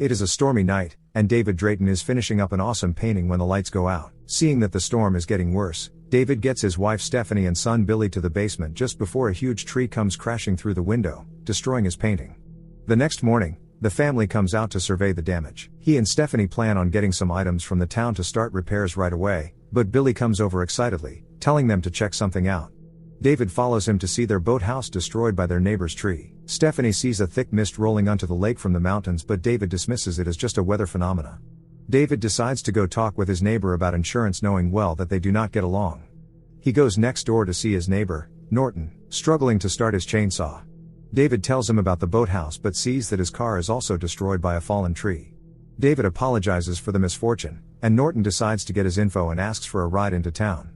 It is a stormy night, and David Drayton is finishing up an awesome painting when the lights go out. Seeing that the storm is getting worse, David gets his wife Stephanie and son Billy to the basement just before a huge tree comes crashing through the window, destroying his painting. The next morning, the family comes out to survey the damage. He and Stephanie plan on getting some items from the town to start repairs right away, but Billy comes over excitedly, telling them to check something out. David follows him to see their boathouse destroyed by their neighbor's tree. Stephanie sees a thick mist rolling onto the lake from the mountains, but David dismisses it as just a weather phenomena. David decides to go talk with his neighbor about insurance, knowing well that they do not get along. He goes next door to see his neighbor, Norton, struggling to start his chainsaw. David tells him about the boathouse but sees that his car is also destroyed by a fallen tree. David apologizes for the misfortune, and Norton decides to get his info and asks for a ride into town.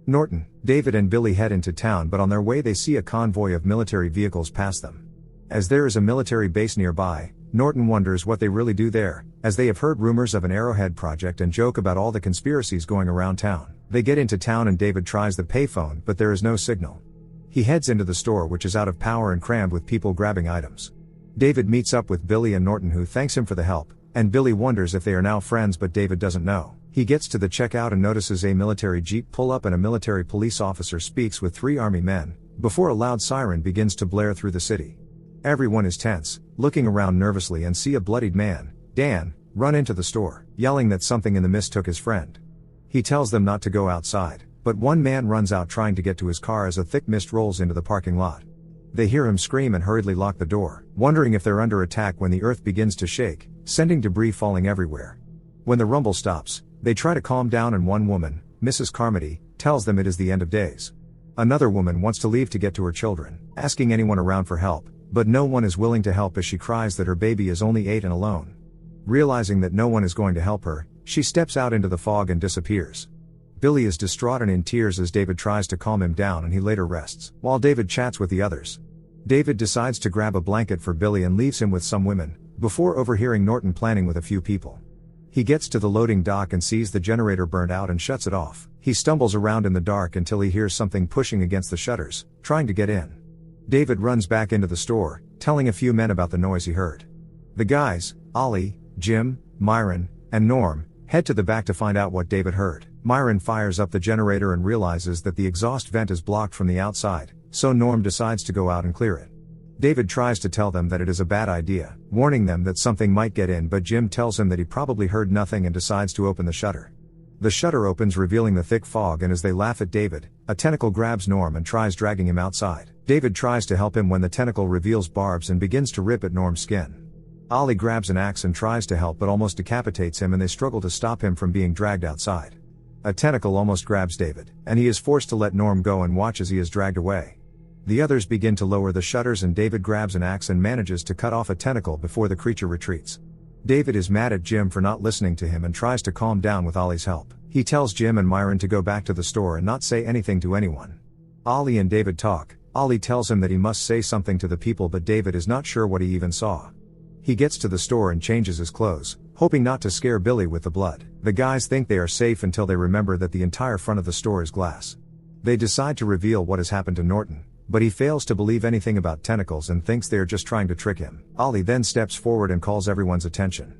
Norton, David and Billy head into town, but on their way they see a convoy of military vehicles pass them. As there is a military base nearby, Norton wonders what they really do there, as they have heard rumors of an Arrowhead project and joke about all the conspiracies going around town. They get into town and David tries the payphone, but there is no signal. He heads into the store, which is out of power and crammed with people grabbing items. David meets up with Billy and Norton, who thanks him for the help, and Billy wonders if they are now friends, but David doesn't know. He gets to the checkout and notices a military jeep pull up, and a military police officer speaks with 3 army men, before a loud siren begins to blare through the city. Everyone is tense, looking around nervously, and see a bloodied man, Dan, run into the store, yelling that something in the mist took his friend. He tells them not to go outside, but one man runs out trying to get to his car as a thick mist rolls into the parking lot. They hear him scream and hurriedly lock the door, wondering if they're under attack when the earth begins to shake, sending debris falling everywhere. When the rumble stops, they try to calm down, and one woman, Mrs. Carmody, tells them it is the end of days. Another woman wants to leave to get to her children, asking anyone around for help, but no one is willing to help as she cries that her baby is only 8 and alone. Realizing that no one is going to help her, she steps out into the fog and disappears. Billy is distraught and in tears as David tries to calm him down, and he later rests, while David chats with the others. David decides to grab a blanket for Billy and leaves him with some women, before overhearing Norton planning with a few people. He gets to the loading dock and sees the generator burned out and shuts it off. He stumbles around in the dark until he hears something pushing against the shutters, trying to get in. David runs back into the store, telling a few men about the noise he heard. The guys, Ollie, Jim, Myron, and Norm, head to the back to find out what David heard. Myron fires up the generator and realizes that the exhaust vent is blocked from the outside, so Norm decides to go out and clear it. David tries to tell them that it is a bad idea, warning them that something might get in, but Jim tells him that he probably heard nothing and decides to open the shutter. The shutter opens, revealing the thick fog, and as they laugh at David, a tentacle grabs Norm and tries dragging him outside. David tries to help him when the tentacle reveals barbs and begins to rip at Norm's skin. Ollie grabs an axe and tries to help but almost decapitates him, and they struggle to stop him from being dragged outside. A tentacle almost grabs David, and he is forced to let Norm go and watch as he is dragged away. The others begin to lower the shutters, and David grabs an axe and manages to cut off a tentacle before the creature retreats. David is mad at Jim for not listening to him and tries to calm down with Ollie's help. He tells Jim and Myron to go back to the store and not say anything to anyone. Ollie and David talk. Ollie tells him that he must say something to the people, but David is not sure what he even saw. He gets to the store and changes his clothes, hoping not to scare Billy with the blood. The guys think they are safe until they remember that the entire front of the store is glass. They decide to reveal what has happened to Norton, but he fails to believe anything about tentacles and thinks they are just trying to trick him. Ollie then steps forward and calls everyone's attention.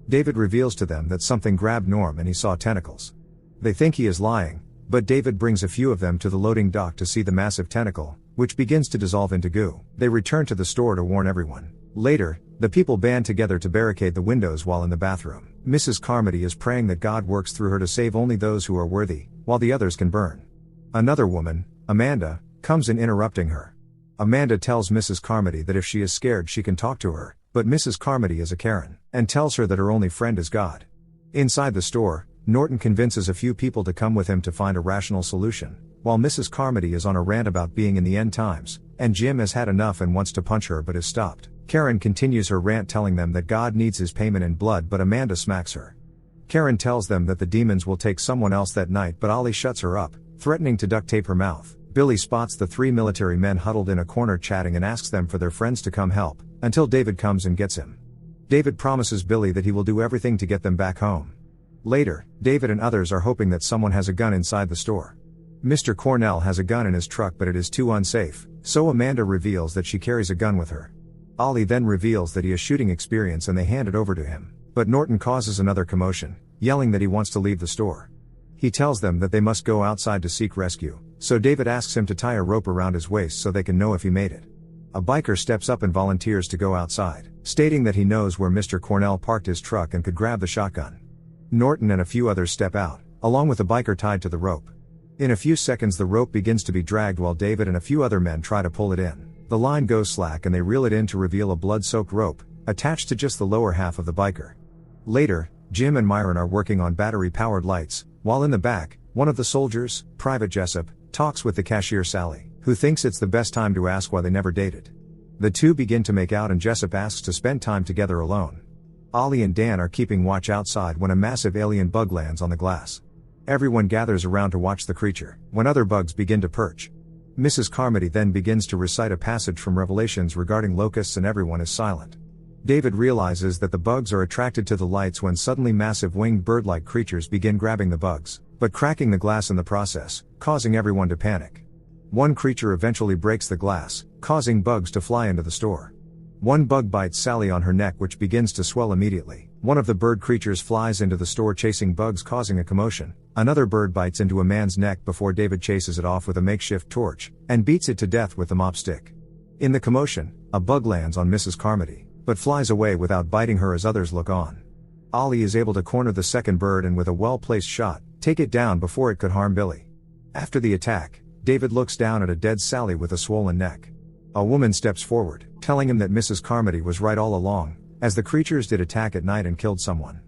David reveals to them that something grabbed Norm and he saw tentacles. They think he is lying, but David brings a few of them to the loading dock to see the massive tentacle, which begins to dissolve into goo. They return to the store to warn everyone. Later, the people band together to barricade the windows while in the bathroom. Mrs. Carmody is praying that God works through her to save only those who are worthy, while the others can burn. Another woman, Amanda, comes in, interrupting her. Amanda tells Mrs. Carmody that if she is scared she can talk to her, but Mrs. Carmody is a Karen, and tells her that her only friend is God. Inside the store, Norton convinces a few people to come with him to find a rational solution, while Mrs. Carmody is on a rant about being in the end times, and Jim has had enough and wants to punch her but is stopped. Karen continues her rant, telling them that God needs his payment in blood, but Amanda smacks her. Karen tells them that the demons will take someone else that night, but Ollie shuts her up, threatening to duct tape her mouth. Billy spots the 3 military men huddled in a corner chatting and asks them for their friends to come help, until David comes and gets him. David promises Billy that he will do everything to get them back home. Later, David and others are hoping that someone has a gun inside the store. Mr. Cornell has a gun in his truck, but it is too unsafe, so Amanda reveals that she carries a gun with her. Ollie then reveals that he has shooting experience and they hand it over to him. But Norton causes another commotion, yelling that he wants to leave the store. He tells them that they must go outside to seek rescue, so David asks him to tie a rope around his waist so they can know if he made it. A biker steps up and volunteers to go outside, stating that he knows where Mr. Cornell parked his truck and could grab the shotgun. Norton and a few others step out, along with a biker tied to the rope. In a few seconds the rope begins to be dragged while David and a few other men try to pull it in. The line goes slack and they reel it in to reveal a blood-soaked rope, attached to just the lower half of the biker. Later, Jim and Myron are working on battery-powered lights, while in the back, one of the soldiers, Private Jessup, talks with the cashier Sally, who thinks it's the best time to ask why they never dated. The two begin to make out and Jessup asks to spend time together alone. Ollie and Dan are keeping watch outside when a massive alien bug lands on the glass. Everyone gathers around to watch the creature, when other bugs begin to perch. Mrs. Carmody then begins to recite a passage from Revelations regarding locusts and everyone is silent. David realizes that the bugs are attracted to the lights when suddenly massive winged bird-like creatures begin grabbing the bugs, but cracking the glass in the process, causing everyone to panic. One creature eventually breaks the glass, causing bugs to fly into the store. One bug bites Sally on her neck which begins to swell immediately. One of the bird creatures flies into the store chasing bugs causing a commotion. Another bird bites into a man's neck before David chases it off with a makeshift torch, and beats it to death with the mop stick. In the commotion, a bug lands on Mrs. Carmody, but flies away without biting her as others look on. Ollie is able to corner the second bird and with a well-placed shot, take it down before it could harm Billy. After the attack, David looks down at a dead Sally with a swollen neck. A woman steps forward, telling him that Mrs. Carmody was right all along, as the creatures did attack at night and killed someone.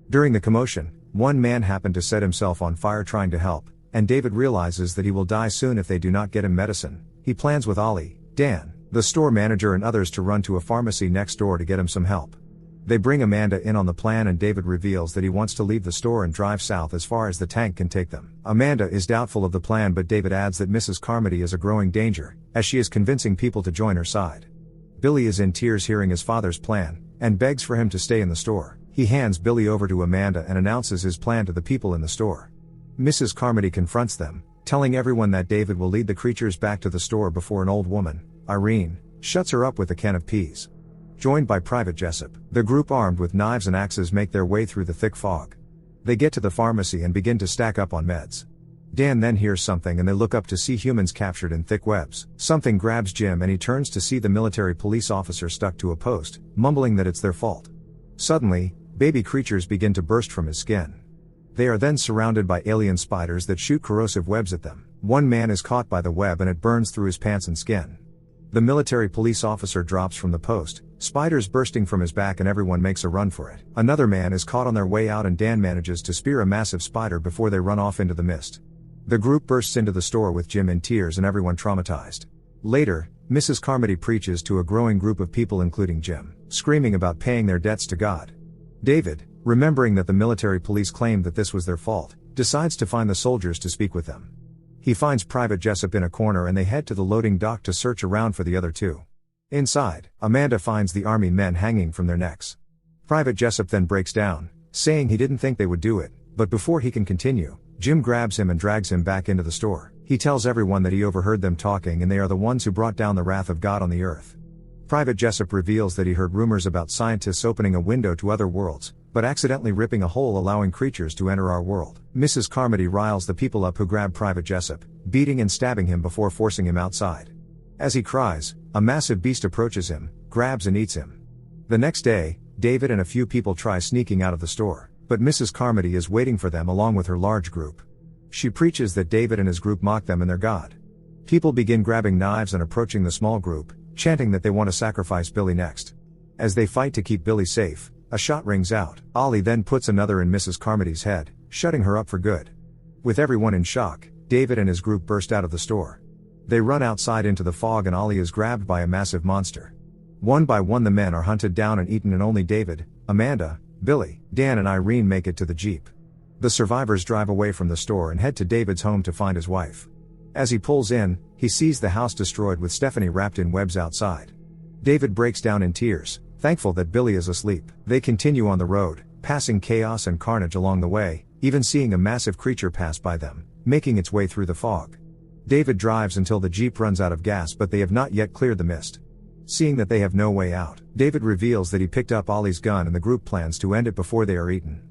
During the commotion, one man happened to set himself on fire trying to help, and David realizes that he will die soon if they do not get him medicine. He plans with Ollie, Dan, the store manager and others to run to a pharmacy next door to get him some help. They bring Amanda in on the plan and David reveals that he wants to leave the store and drive south as far as the tank can take them. Amanda is doubtful of the plan but David adds that Mrs. Carmody is a growing danger, as she is convincing people to join her side. Billy is in tears hearing his father's plan, and begs for him to stay in the store. He hands Billy over to Amanda and announces his plan to the people in the store. Mrs. Carmody confronts them, telling everyone that David will lead the creatures back to the store before an old woman, Irene, shuts her up with a can of peas. Joined by Private Jessup, the group armed with knives and axes make their way through the thick fog. They get to the pharmacy and begin to stack up on meds. Dan then hears something and they look up to see humans captured in thick webs. Something grabs Jim and he turns to see the military police officer stuck to a post, mumbling that it's their fault. Suddenly, baby creatures begin to burst from his skin. They are then surrounded by alien spiders that shoot corrosive webs at them. One man is caught by the web and it burns through his pants and skin. The military police officer drops from the post, spiders bursting from his back and everyone makes a run for it. Another man is caught on their way out and Dan manages to spear a massive spider before they run off into the mist. The group bursts into the store with Jim in tears and everyone traumatized. Later, Mrs. Carmody preaches to a growing group of people including Jim, screaming about paying their debts to God. David, remembering that the military police claimed that this was their fault, decides to find the soldiers to speak with them. He finds Private Jessup in a corner and they head to the loading dock to search around for the other two. Inside, Amanda finds the army men hanging from their necks. Private Jessup then breaks down, saying he didn't think they would do it, but before he can continue, Jim grabs him and drags him back into the store. He tells everyone that he overheard them talking and they are the ones who brought down the wrath of God on the earth. Private Jessup reveals that he heard rumors about scientists opening a window to other worlds, but accidentally ripping a hole allowing creatures to enter our world. Mrs. Carmody riles the people up who grab Private Jessup, beating and stabbing him before forcing him outside. As he cries, a massive beast approaches him, grabs and eats him. The next day, David and a few people try sneaking out of the store, but Mrs. Carmody is waiting for them along with her large group. She preaches that David and his group mock them and their God. People begin grabbing knives and approaching the small group, chanting that they want to sacrifice Billy next. As they fight to keep Billy safe, a shot rings out. Ollie then puts another in Mrs. Carmody's head, shutting her up for good. With everyone in shock, David and his group burst out of the store. They run outside into the fog and Ollie is grabbed by a massive monster. One by one the men are hunted down and eaten and only David, Amanda, Billy, Dan and Irene make it to the Jeep. The survivors drive away from the store and head to David's home to find his wife. As he pulls in, he sees the house destroyed with Stephanie wrapped in webs outside. David breaks down in tears, thankful that Billy is asleep. They continue on the road, passing chaos and carnage along the way, even seeing a massive creature pass by them, making its way through the fog. David drives until the Jeep runs out of gas but they have not yet cleared the mist. Seeing that they have no way out, David reveals that he picked up Ollie's gun and the group plans to end it before they are eaten.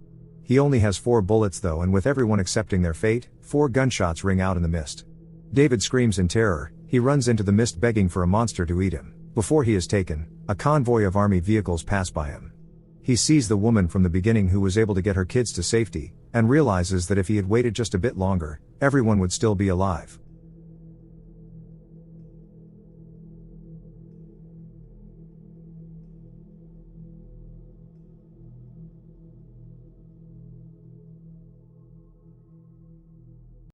He only has 4 bullets though, and with everyone accepting their fate, 4 gunshots ring out in the mist. David screams in terror. He runs into the mist begging for a monster to eat him. Before he is taken, a convoy of army vehicles pass by him. He sees the woman from the beginning who was able to get her kids to safety, and realizes that if he had waited just a bit longer, everyone would still be alive.